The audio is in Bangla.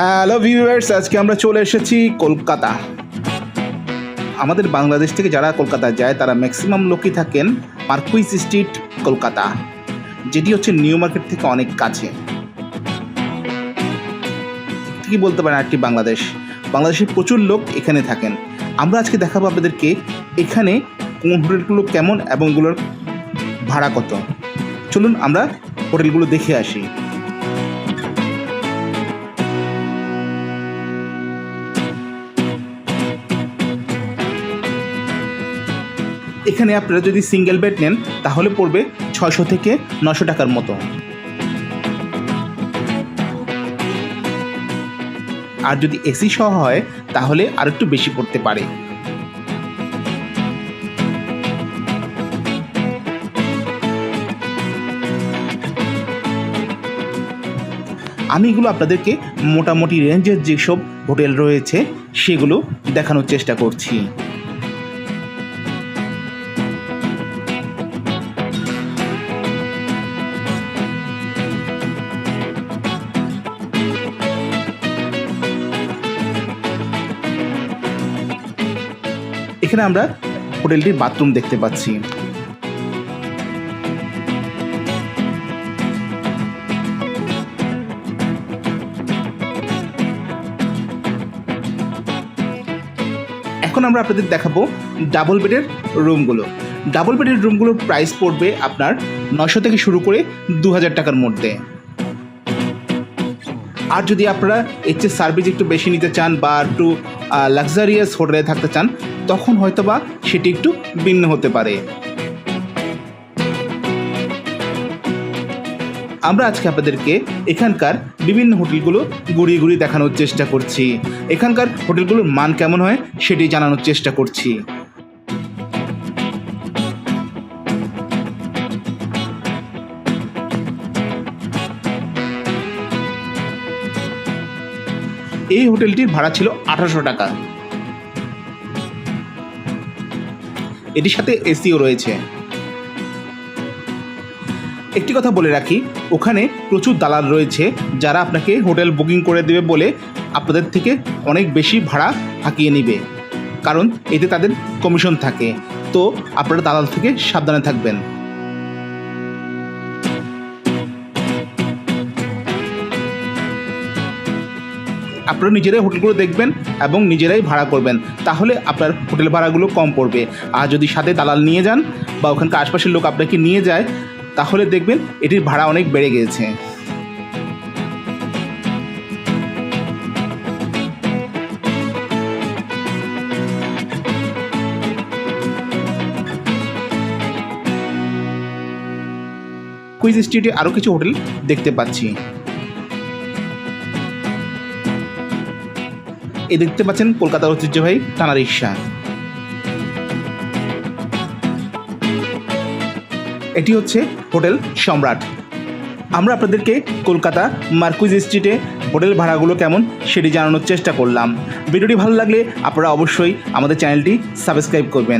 হ্যালো ভিউয়ার্স, আজকে আমরা চলে এসেছি কলকাতা। আমাদের বাংলাদেশ থেকে যারা কলকাতা যায় তারা ম্যাক্সিমাম লোকই থাকেন মার্কুইস স্ট্রিট কলকাতা, যেটি হচ্ছে নিউ মার্কেট থেকে অনেক কাছে। কি বলতে পারেন আরটি বাংলাদেশের প্রচুর লোক এখানে থাকেন। আমরা আজকে দেখাবো আপনাদেরকে এখানে কোন হোটেলগুলো কেমন এবং এগুলোর ভাড়া কত। চলুন আমরা হোটেলগুলো দেখে আসি। এখানে আপনারা যদি সিঙ্গেল বেড নেন তাহলে পড়বে 600 থেকে 900 টাকার মতো, আর যদি এসি সহ হয় তাহলে আর একটু বেশি পড়তে পারে। আমি এগুলো আপনাদেরকে মোটামুটি রেঞ্জের যেসব হোটেল রয়েছে সেগুলো দেখানোর চেষ্টা করছি। এখানে আমরা হোটেলটির বাথরুম দেখতে পাচ্ছি। এখন আমরা আপনাদের দেখাবো ডাবল বেডের রুমগুলো। ডাবল বেডের রুমগুলোর প্রাইস পড়বে আপনার 900 থেকে শুরু করে 2000 টাকার মধ্যে। আর যদি আপনারা এর চেয়ে সার্ভিস একটু বেশি নিতে চান বা একটু লাক্সারিয়াস হোটেলে থাকতে চান তখন হয়তোবা সেটি একটু ভিন্ন হতে পারে। আমরা আজকে আপনাদেরকে এখানকার বিভিন্ন হোটেলগুলো ঘুরিয়ে ঘুরিয়ে দেখানোর চেষ্টা করছি। এখানকার হোটেলগুলোর মান কেমন হয় সেটি জানানোর চেষ্টা করছি। এই হোটেলটির ভাড়া ছিল 1800 টাকা। এটির সাথে এসিও রয়েছে। একটি কথা বলে রাখি, ওখানে প্রচুর দালাল রয়েছে যারা আপনাকে হোটেল বুকিং করে দেবে বলে আপনাদের থেকে অনেক বেশি ভাড়া হাঁকিয়ে নেবে, কারণ এতে তাদের কমিশন থাকে। তো আপনারা দালাল থেকে সাবধানে থাকবেন। আপনারা নিজেরাই হোটেলগুলো দেখবেন এবং নিজেরাই ভাড়া করবেন, তাহলে আপনার হোটেল ভাড়াগুলো কম পড়বে। আর যদি সাথে দালাল নিয়ে যান বা ওখানকার আশপাশের লোক আপনাকে নিয়ে যায় তাহলে দেখবেন এটির ভাড়া অনেক বেড়ে গিয়েছে। কুইজ স্ট্রিটে আরও কিছু হোটেল দেখতে পাচ্ছি। এই দেখতে পাচ্ছেন কলকাতার ঐতিহ্যবাহী টানা রিক্সা। এটি হচ্ছে হোটেল সম্রাট। আমরা আপনাদেরকে কলকাতা মার্কুইস স্ট্রিটে হোটেল ভাড়াগুলো কেমন সেটি জানানোর চেষ্টা করলাম। ভিডিওটি ভালো লাগলে আপনারা অবশ্যই আমাদের চ্যানেলটি সাবস্ক্রাইব করবেন।